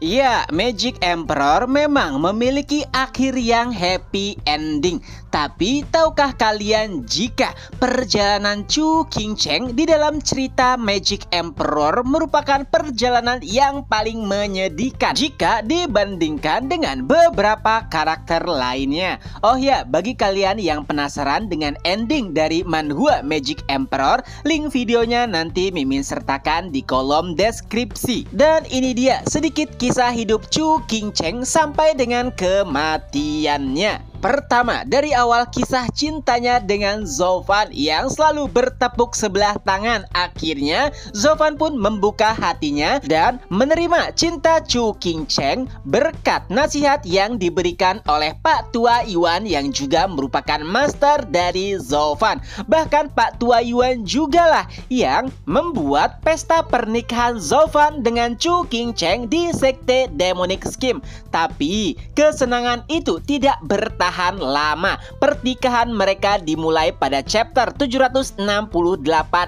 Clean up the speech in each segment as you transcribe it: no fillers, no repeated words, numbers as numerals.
Ya, Magic Emperor memang memiliki akhir yang happy ending. Tapi tahukah kalian jika perjalanan Chu Qingcheng di dalam cerita Magic Emperor merupakan perjalanan yang paling menyedihkan jika dibandingkan dengan beberapa karakter lainnya. Oh ya, bagi kalian yang penasaran dengan ending dari manhwa Magic Emperor, link videonya nanti Mimin sertakan di kolom deskripsi. Dan ini dia sedikit kisah hidup Chu Qingcheng sampai dengan kematiannya. Pertama, dari awal kisah cintanya dengan Zhou Fan yang selalu bertepuk sebelah tangan. Akhirnya, Zhou Fan pun membuka hatinya dan menerima cinta Chu Qingcheng berkat nasihat yang diberikan oleh Pak Tua Yuan yang juga merupakan master dari Zhou Fan. Bahkan Pak Tua Yuan jugalah yang membuat pesta pernikahan Zhou Fan dengan Chu Qingcheng di sekte Demonic Scheme. Tapi, kesenangan itu tidak bertahan lama. Pernikahan mereka dimulai pada chapter 768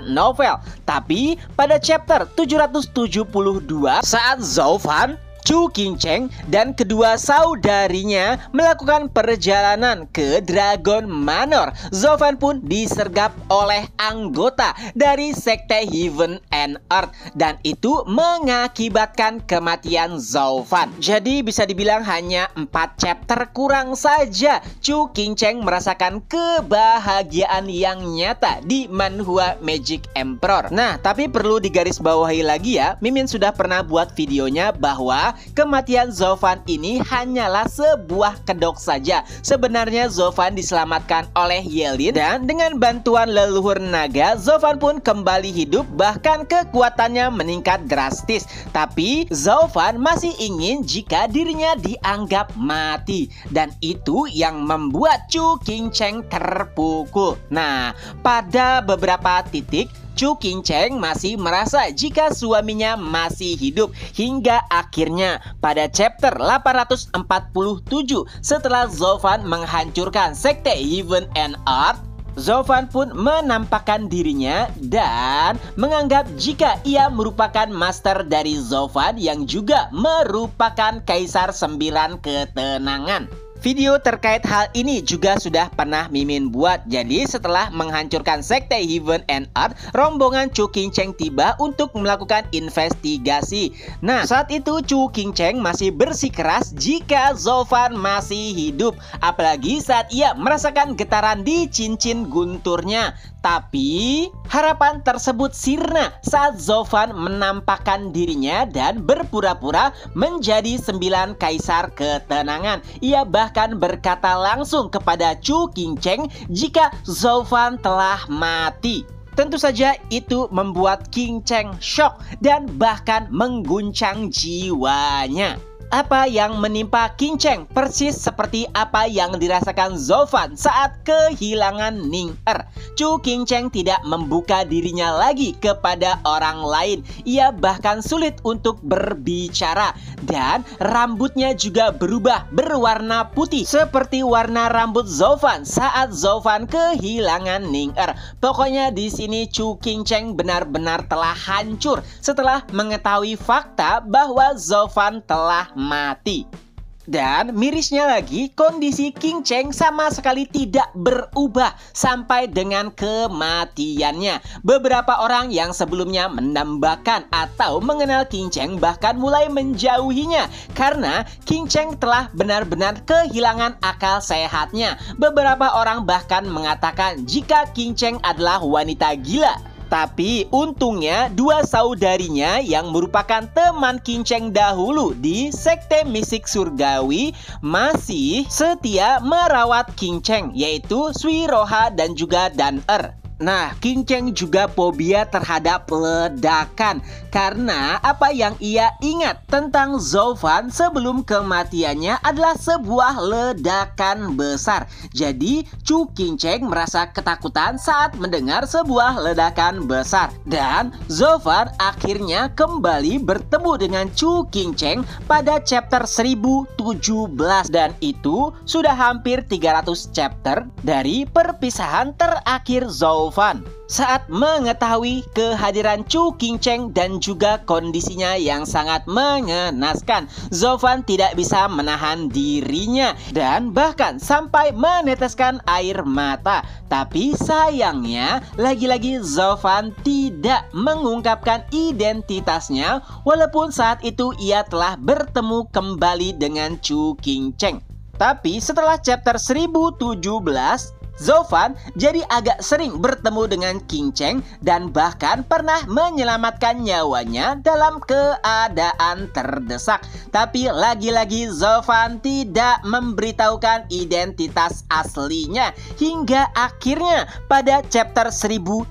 novel. Tapi pada chapter 772 saat Zhou Fan, Chu Qingcheng dan kedua saudarinya melakukan perjalanan ke Dragon Manor, Zhou Fan pun disergap oleh anggota dari sekte Heaven and Earth dan itu mengakibatkan kematian Zhou Fan. Jadi bisa dibilang hanya 4 chapter kurang saja Chu Qingcheng merasakan kebahagiaan yang nyata di manhwa Magic Emperor. Nah, tapi perlu digarisbawahi lagi ya, Mimin sudah pernah buat videonya bahwa kematian Zhou Fan ini hanyalah sebuah kedok saja. Sebenarnya Zhou Fan diselamatkan oleh Ye Lin dan dengan bantuan leluhur naga, Zhou Fan pun kembali hidup, bahkan kekuatannya meningkat drastis. Tapi Zhou Fan masih ingin jika dirinya dianggap mati dan itu yang membuat Chu Qingcheng terpukul. Nah, pada beberapa titik Chu Qingcheng masih merasa jika suaminya masih hidup hingga akhirnya pada chapter 847 setelah Zhou Fan menghancurkan sekte Heaven and Earth, Zhou Fan pun menampakkan dirinya dan menganggap jika ia merupakan master dari Zhou Fan yang juga merupakan Kaisar 9 Ketenangan. Video terkait hal ini juga sudah pernah Mimin buat. Jadi setelah menghancurkan sekte Heaven and Earth, rombongan Chu Qingcheng tiba untuk melakukan investigasi. Nah, saat itu Chu Qingcheng masih bersikeras jika Zhou Fan masih hidup, apalagi saat ia merasakan getaran di cincin gunturnya. Tapi harapan tersebut sirna saat Zhou Fan menampakkan dirinya dan berpura-pura menjadi 9 Kaisar Ketenangan. Ia bahkan berkata langsung kepada Chu Qingcheng jika Zhou Fan telah mati. Tentu saja itu membuat Qingcheng shock dan bahkan mengguncang jiwanya. Apa yang menimpa Qingcheng persis seperti apa yang dirasakan Zhou Fan saat kehilangan Ning Er. Chu Qingcheng tidak membuka dirinya lagi kepada orang lain. Ia bahkan sulit untuk berbicara dan rambutnya juga berubah berwarna putih seperti warna rambut Zhou Fan saat Zhou Fan kehilangan Ning Er. Pokoknya di sini Chu Qingcheng benar-benar telah hancur setelah mengetahui fakta bahwa Zhou Fan telah mati. Dan mirisnya lagi, kondisi Qingcheng sama sekali tidak berubah sampai dengan kematiannya. Beberapa orang yang sebelumnya menambahkan atau mengenal Qingcheng bahkan mulai menjauhinya karena Qingcheng telah benar-benar kehilangan akal sehatnya. Beberapa orang bahkan mengatakan jika Qingcheng adalah wanita gila. Tapi untungnya dua saudarinya yang merupakan teman Qingcheng dahulu di sekte mistik surgawi masih setia merawat Qingcheng, yaitu Sui Roha dan juga Dan Er. Nah, Qingcheng juga fobia terhadap ledakan karena apa yang ia ingat tentang Zhou Fan sebelum kematiannya adalah sebuah ledakan besar. Jadi, Chu Qingcheng merasa ketakutan saat mendengar sebuah ledakan besar. Dan Zhou Fan akhirnya kembali bertemu dengan Chu Qingcheng pada chapter 1017 dan itu sudah hampir 300 chapter dari perpisahan terakhir Zhou Fan. Saat mengetahui kehadiran Chu Qingcheng dan juga kondisinya yang sangat mengenaskan, Zovan tidak bisa menahan dirinya dan bahkan sampai meneteskan air mata. Tapi sayangnya, lagi-lagi Zovan tidak mengungkapkan identitasnya walaupun saat itu ia telah bertemu kembali dengan Chu Qingcheng. Tapi setelah chapter 1017, Zovan jadi agak sering bertemu dengan Qingcheng dan bahkan pernah menyelamatkan nyawanya dalam keadaan terdesak. Tapi lagi-lagi Zovan tidak memberitahukan identitas aslinya hingga akhirnya pada chapter 1100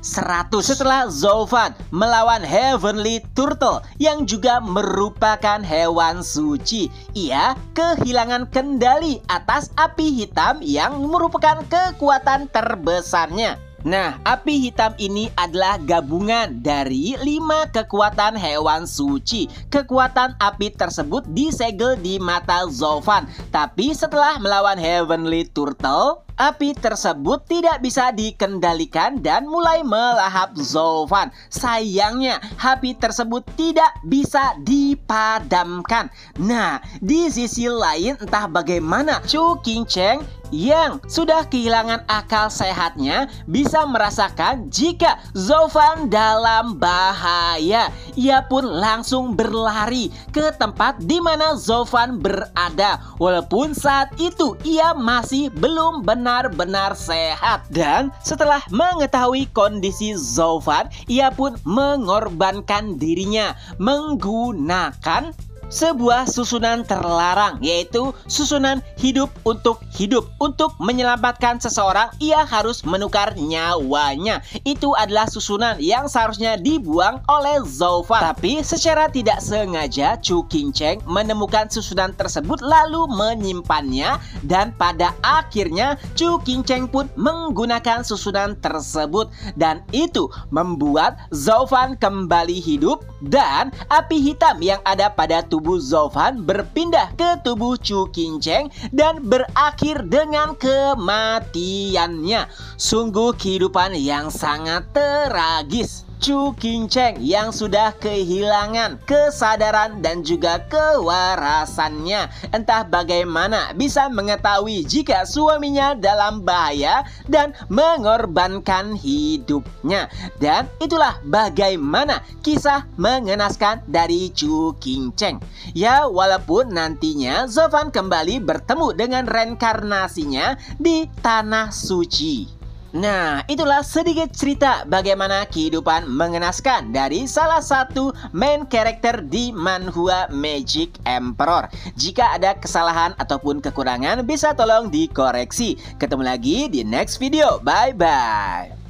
setelah Zovan melawan Heavenly Turtle yang juga merupakan hewan suci. Ia kehilangan kendali atas api hitam yang merupakan kekuatan terbesarnya. Nah, api hitam ini adalah gabungan dari 5 kekuatan hewan suci. Kekuatan api tersebut disegel di mata Zovan. Tapi setelah melawan Heavenly Turtle, api tersebut tidak bisa dikendalikan dan mulai melahap Zovan. Sayangnya, api tersebut tidak bisa dipadamkan. Nah, di sisi lain entah bagaimana Chu Qingcheng yang sudah kehilangan akal sehatnya bisa merasakan jika Zovan dalam bahaya. Ia pun langsung berlari ke tempat di mana Zovan berada. Walaupun saat itu ia masih belum benar-benar sehat. Dan setelah mengetahui kondisi Zovan, ia pun mengorbankan dirinya menggunakan sebuah susunan terlarang, yaitu susunan hidup untuk hidup. Untuk menyelamatkan seseorang, ia harus menukar nyawanya. Itu adalah susunan yang seharusnya dibuang oleh Zovan. Tapi secara tidak sengaja Chu Qingcheng menemukan susunan tersebut lalu menyimpannya, dan pada akhirnya Chu Qingcheng pun menggunakan susunan tersebut, dan itu membuat Zovan kembali hidup dan api hitam yang ada pada tubuh Zovan berpindah ke tubuh Chu Qingcheng dan berakhir dengan kematiannya. Sungguh kehidupan yang sangat tragis. Chu Qingcheng yang sudah kehilangan kesadaran dan juga kewarasannya. Entah bagaimana bisa mengetahui jika suaminya dalam bahaya dan mengorbankan hidupnya. Dan itulah bagaimana kisah mengenaskan dari Chu Qingcheng. Ya, walaupun nantinya Zovan kembali bertemu dengan reinkarnasinya di Tanah Suci. Nah, itulah sedikit cerita bagaimana kehidupan mengenaskan dari salah satu main karakter di manhwa Magic Emperor. Jika ada kesalahan ataupun kekurangan bisa tolong dikoreksi. Ketemu lagi di next video. Bye-bye.